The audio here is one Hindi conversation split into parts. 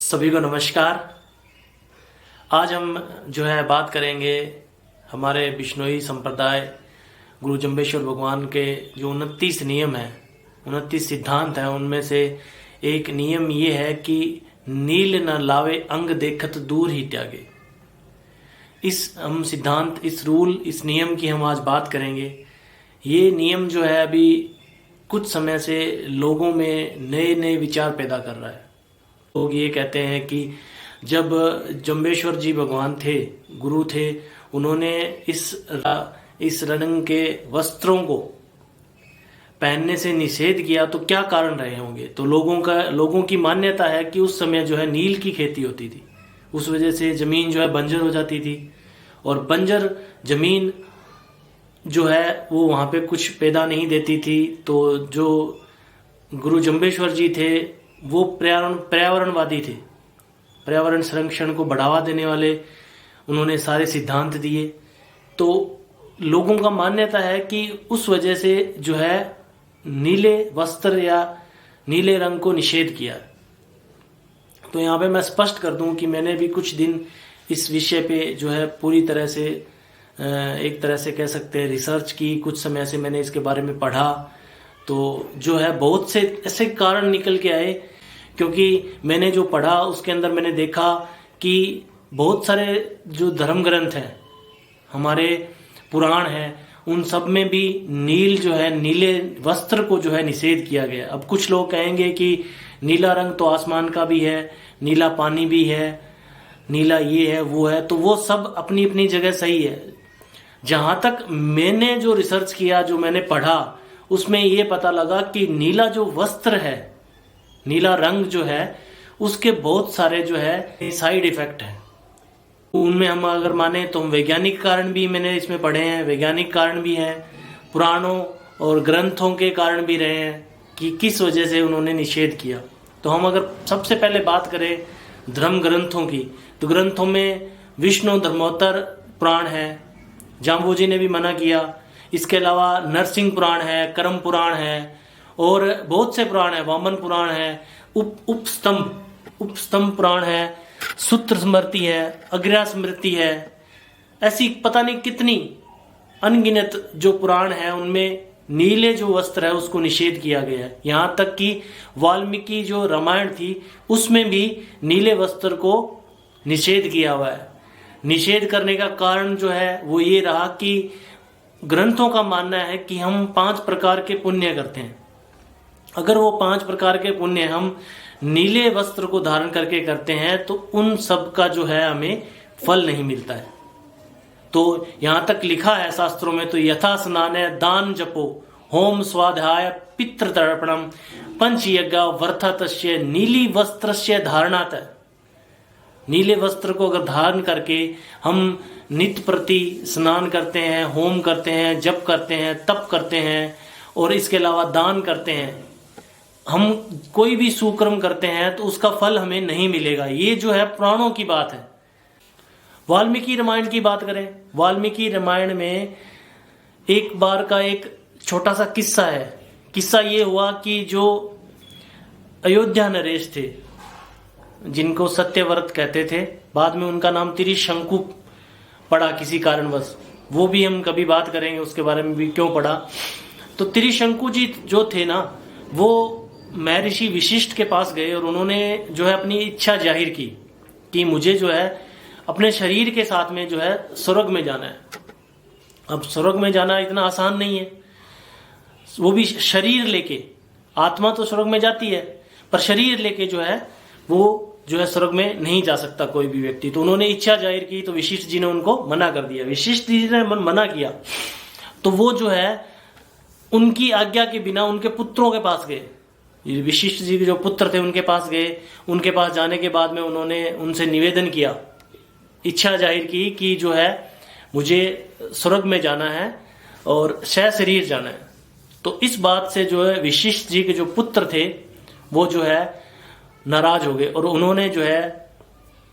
सभी को नमस्कार। आज हम जो है बात करेंगे हमारे बिश्नोई संप्रदाय गुरु जम्बेश्वर भगवान के जो 29 नियम हैं, 29 सिद्धांत हैं, उनमें से एक नियम ये है कि नील न लावे अंग देखत दूर ही त्यागे। इस हम सिद्धांत, इस रूल, इस नियम की हम आज बात करेंगे। ये नियम जो है अभी कुछ समय से लोगों में नए नए विचार पैदा कर रहा है। लोग ये कहते हैं कि जब जम्बेश्वर जी भगवान थे, गुरु थे, उन्होंने इस रंग के वस्त्रों को पहनने से निषेध किया तो क्या कारण रहे होंगे। तो लोगों की मान्यता है कि उस समय जो है नील की खेती होती थी, उस वजह से जमीन जो है बंजर हो जाती थी, और बंजर जमीन जो है वो वहाँ पे कुछ पैदा नहीं देती थी। तो जो गुरु जम्बेश्वर जी थे वो पर्यावरणवादी थे, पर्यावरण संरक्षण को बढ़ावा देने वाले उन्होंने सारे सिद्धांत दिए। तो लोगों का मान्यता है कि उस वजह से जो है नीले वस्त्र या नीले रंग को निषेध किया। तो यहाँ पे मैं स्पष्ट कर दूं कि मैंने भी कुछ दिन इस विषय पे जो है पूरी तरह से एक तरह से कह सकते हैं रिसर्च की। कुछ समय से मैंने इसके बारे में पढ़ा, तो जो है बहुत से ऐसे कारण निकल के आए, क्योंकि मैंने जो पढ़ा उसके अंदर मैंने देखा कि बहुत सारे जो धर्म ग्रंथ हैं, हमारे पुराण हैं, उन सब में भी नील जो है, नीले वस्त्र को जो है निषेध किया गया। अब कुछ लोग कहेंगे कि नीला रंग तो आसमान का भी है, नीला पानी भी है, नीला ये है वो है, तो वो सब अपनी अपनी जगह सही है। जहां तक मैंने जो रिसर्च किया, जो मैंने पढ़ा, उसमें ये पता लगा कि नीला जो वस्त्र है, नीला रंग जो है, उसके बहुत सारे जो है साइड इफेक्ट हैं। उनमें हम अगर माने तो वैज्ञानिक कारण भी मैंने इसमें पढ़े हैं, वैज्ञानिक कारण भी हैं, पुराणों और ग्रंथों के कारण भी रहे हैं कि किस वजह से उन्होंने निषेध किया। तो हम अगर सबसे पहले बात करें धर्म ग्रंथों की, तो ग्रंथों में विष्णु धर्मोत्तर पुराण है, जाम्बूजी ने भी मना किया। इसके अलावा नरसिंह पुराण है, कर्म पुराण है, और बहुत से पुराण है, वामन पुराण है, उपस्तंभ पुराण है, सूत्र स्मृति है, अग्र्या स्मृति है। ऐसी पता नहीं कितनी अनगिनत जो पुराण है, उनमें नीले जो वस्त्र है उसको निषेध किया गया है। यहाँ तक कि वाल्मीकि जो रामायण थी उसमें भी नीले वस्त्र को निषेध किया हुआ है। निषेध करने का कारण जो है वो ये रहा कि ग्रंथों का मानना है कि हम 5 प्रकार के पुण्य करते हैं। अगर वो 5 प्रकार के पुण्य हम नीले वस्त्र को धारण करके करते हैं तो उन सब का जो है हमें फल नहीं मिलता है। तो यहाँ तक लिखा है शास्त्रों में, तो यथा स्नाने दान जपो होम स्वाध्याय पितृ तर्पणम पंच यज्ञ वर्थतस्य नीली वस्त्रस्य धारणात। नीले वस्त्र को अगर धारण करके हम नित्य प्रति स्नान करते हैं, होम करते हैं, जप करते हैं, तप करते हैं, और इसके अलावा दान करते हैं, हम कोई भी सुकर्म करते हैं, तो उसका फल हमें नहीं मिलेगा। ये जो है पुराणों की बात है। वाल्मीकि रामायण की बात करें, वाल्मीकि रामायण में एक बार का एक छोटा सा किस्सा है। किस्सा ये हुआ कि जो अयोध्या नरेश थे, जिनको सत्यव्रत कहते थे, बाद में उनका नाम त्रिशंकु पड़ा किसी कारणवश, वो भी हम कभी बात करेंगे उसके बारे में भी क्यों पड़ा। तो त्रिशंकु जी जो थे ना, वो महर्षि वशिष्ठ के पास गए और उन्होंने जो है अपनी इच्छा जाहिर की कि मुझे जो है अपने शरीर के साथ में जो है स्वर्ग में जाना है। अब स्वर्ग में जाना इतना आसान नहीं है, वो भी शरीर लेके। आत्मा तो स्वर्ग में जाती है, पर शरीर लेके जो है वो जो है स्वर्ग में नहीं जा सकता कोई भी व्यक्ति। तो उन्होंने इच्छा जाहिर की, तो वशिष्ठ जी ने उनको मना कर दिया। वशिष्ठ जी ने मना किया तो वो जो है उनकी आज्ञा के बिना उनके पुत्रों के पास गए। वशिष्ठ जी के जो पुत्र थे उनके पास गए। उनके पास जाने के बाद में उन्होंने उनसे निवेदन किया, इच्छा जाहिर की कि जो है मुझे स्वर्ग में जाना है और शरीर जाना है। तो इस बात से जो है वशिष्ठ जी के जो पुत्र थे वो जो है नाराज हो गए, और उन्होंने जो है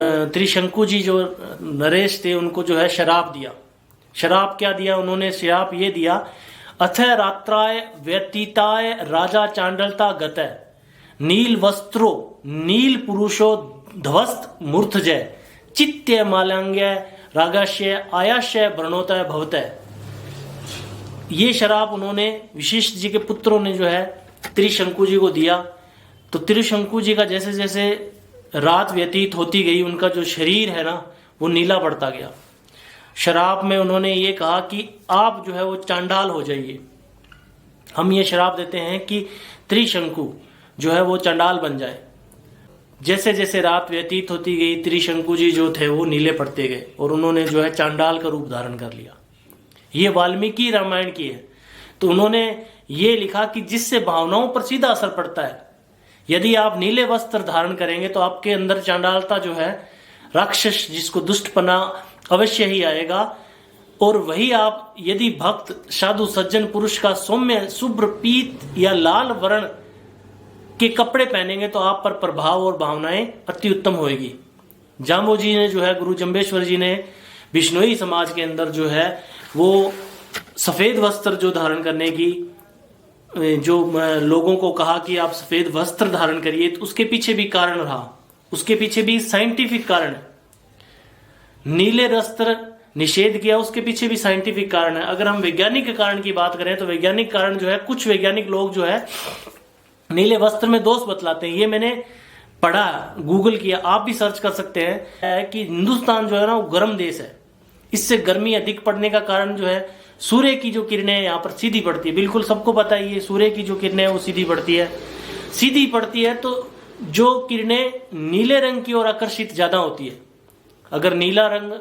त्रिशंकु जी जो नरेश थे उनको जो है शराप दिया। शराप क्या दिया उन्होंने? शराप ये दिया, अथ रात्राय व्यतीताय राजा चांडलता गतः नील वस्त्रो नील पुरुषो ध्वस्त मूर्धजय चित्त्य मालांग्य रागाशय आयाशय वर्णोतय भवतय। ये शराब उन्होंने विशिष्ट जी के पुत्रों ने जो है त्रिशंकु जी को दिया। तो त्रिशंकु जी का जैसे जैसे रात व्यतीत होती गई उनका जो शरीर है ना वो नीला पड़ता गया। शराब में उन्होंने ये कहा कि आप जो है वो चांडाल हो जाइए। हम ये शराब देते हैं कि त्रिशंकु जो है वो चांडाल बन जाए। जैसे जैसे रात व्यतीत होती गई त्रिशंकु जी जो थे वो नीले पड़ते गए और उन्होंने जो है चांडाल का रूप धारण कर लिया। ये वाल्मीकि रामायण की है। तो उन्होंने ये लिखा कि जिससे भावनाओं पर सीधा असर पड़ता है। यदि आप नीले वस्त्र धारण करेंगे तो आपके अंदर चांडालता जो है, राक्षस जिसको दुष्टपना अवश्य ही आएगा। और वही आप यदि भक्त साधु सज्जन पुरुष का सौम्य शुभ्र पीत या लाल वर्ण के कपड़े पहनेंगे तो आप पर प्रभाव और भावनाएं अति उत्तम होगी। जाम्बो जी ने जो है, गुरु जंबेश्वर जी ने बिश्नोई समाज के अंदर जो है वो सफेद वस्त्र जो धारण करने की जो लोगों को कहा कि आप सफेद वस्त्र धारण करिए, तो उसके पीछे भी कारण रहा, उसके पीछे भी साइंटिफिक कारण है। नीले वस्त्र निषेध किया, उसके पीछे भी साइंटिफिक कारण है। अगर हम वैज्ञानिक कारण की बात करें तो वैज्ञानिक कारण जो है, कुछ वैज्ञानिक लोग जो है नीले वस्त्र में दोष बतलाते हैं। ये मैंने पढ़ा, गूगल किया, आप भी सर्च कर सकते हैं कि हिंदुस्तान जो है ना वो गर्म देश है। इससे गर्मी अधिक पड़ने का कारण जो है सूर्य की जो किरणें यहाँ पर सीधी पड़ती है। बिल्कुल सबको पता है ये सूर्य की जो किरणें वो सीधी पड़ती है। सीधी पड़ती है तो जो किरणें नीले रंग की ओर आकर्षित ज्यादा होती है। अगर नीला रंग,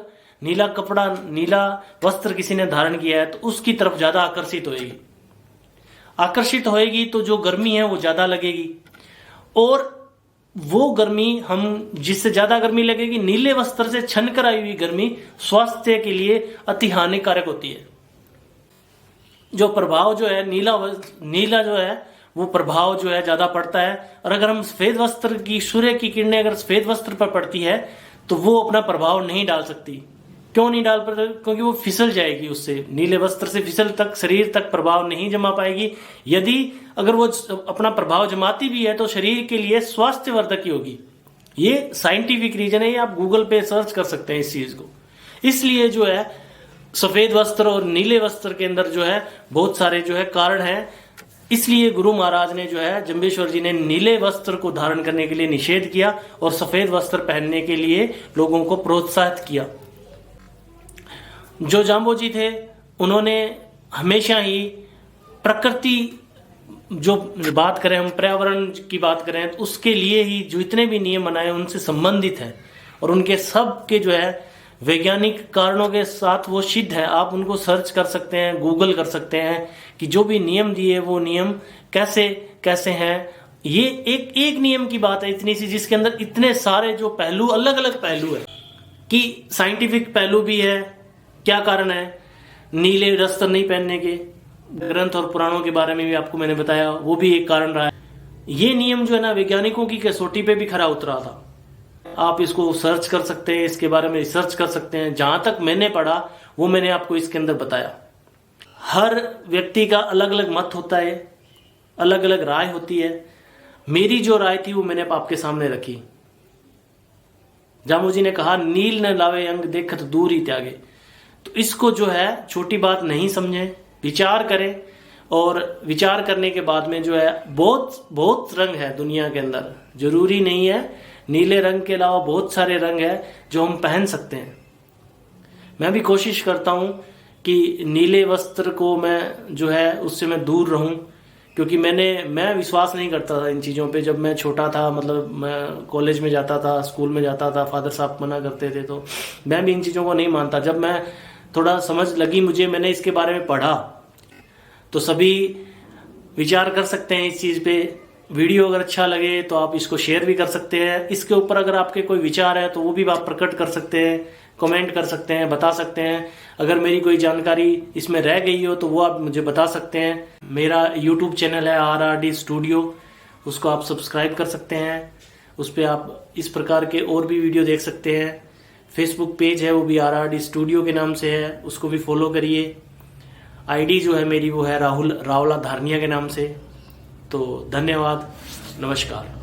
नीला कपड़ा, नीला वस्त्र किसी ने धारण किया है तो उसकी तरफ ज्यादा आकर्षित होएगी। आकर्षित होएगी तो जो गर्मी है वो ज्यादा लगेगी। और वो गर्मी हम, जिससे ज्यादा गर्मी लगेगी, नीले वस्त्र से छनकर आई हुई गर्मी स्वास्थ्य के लिए अति हानिकारक होती है। जो प्रभाव जो है नीला जो है वो प्रभाव जो है ज्यादा पड़ता है। और अगर हम सफेद वस्त्र की, सूर्य की किरणें अगर सफेद वस्त्र पर पड़ती है तो वो अपना प्रभाव नहीं डाल सकती। क्यों नहीं डाल पाती? क्योंकि वो फिसल जाएगी, उससे नीले वस्त्र से फिसल तक शरीर तक प्रभाव नहीं जमा पाएगी। यदि अगर वो अपना प्रभाव जमाती भी है तो शरीर के लिए स्वास्थ्यवर्धक ही होगी। ये साइंटिफिक रीजन है, आप गूगल पे सर्च कर सकते हैं इस चीज को। इसलिए जो है सफेद वस्त्र और नीले वस्त्र के अंदर जो है बहुत सारे जो है कारण हैं। इसलिए गुरु महाराज ने जो है, जंबेश्वर जी ने नीले वस्त्र को धारण करने के लिए निषेध किया और सफेद वस्त्र पहनने के लिए लोगों को प्रोत्साहित किया। जो जाम्बो जी थे उन्होंने हमेशा ही प्रकृति, जो बात करें हम पर्यावरण की बात करें तो उसके लिए ही जो इतने भी नियम बनाए उनसे संबंधित है और उनके सब के जो है वैज्ञानिक कारणों के साथ वो सिद्ध है। आप उनको सर्च कर सकते हैं, गूगल कर सकते हैं कि जो भी नियम दिए वो नियम कैसे कैसे हैं। ये एक नियम की बात है इतनी सी, जिसके अंदर इतने सारे जो पहलू, अलग अलग पहलू है कि साइंटिफिक पहलू भी है। क्या कारण है नीले वस्त्र नहीं पहनने के? ग्रंथ और पुराणों के बारे में भी आपको मैंने बताया, वो भी एक कारण रहा है। ये नियम जो है ना वैज्ञानिकों की कसौटी पे भी खरा उतरा था। आप इसको सर्च कर सकते हैं, इसके बारे में रिसर्च कर सकते हैं। जहां तक मैंने पढ़ा वो मैंने आपको इसके अंदर बताया। हर व्यक्ति का अलग अलग मत होता है, अलग अलग राय होती है। मेरी जो राय थी वो मैंने आपके सामने रखी। जाम्बो जी ने कहा नील न लावे अंग देखत दूर ही त्यागे। तो इसको जो है छोटी बात नहीं समझें, विचार करें। और विचार करने के बाद में जो है बहुत बहुत रंग है दुनिया के अंदर। जरूरी नहीं है नीले रंग के अलावा बहुत सारे रंग है जो हम पहन सकते हैं। मैं भी कोशिश करता हूं कि नीले वस्त्र को मैं जो है उससे मैं दूर रहूं, क्योंकि मैं विश्वास नहीं करता था इन चीज़ों पे। जब मैं छोटा था, मतलब मैं कॉलेज में जाता था, स्कूल में जाता था, फादर साहब मना करते थे तो मैं भी इन चीज़ों को नहीं मानता। जब मैं थोड़ा समझ लगी मुझे, मैंने इसके बारे में पढ़ा, तो सभी विचार कर सकते हैं इस चीज़ पे। वीडियो अगर अच्छा लगे तो आप इसको शेयर भी कर सकते हैं। इसके ऊपर अगर आपके कोई विचार है तो वो भी आप प्रकट कर सकते हैं, कमेंट कर सकते हैं, बता सकते हैं। अगर मेरी कोई जानकारी इसमें रह गई हो तो वो आप मुझे बता सकते हैं। मेरा YouTube चैनल है RRD स्टूडियो, उसको आप सब्सक्राइब कर सकते हैं। उस पर आप इस प्रकार के और भी वीडियो देख सकते हैं। फेसबुक पेज है वो भी RRD स्टूडियो के नाम से है, उसको भी फॉलो करिए। ID जो है मेरी वो है राहुल रावला धारनिया के नाम से। तो धन्यवाद, नमस्कार।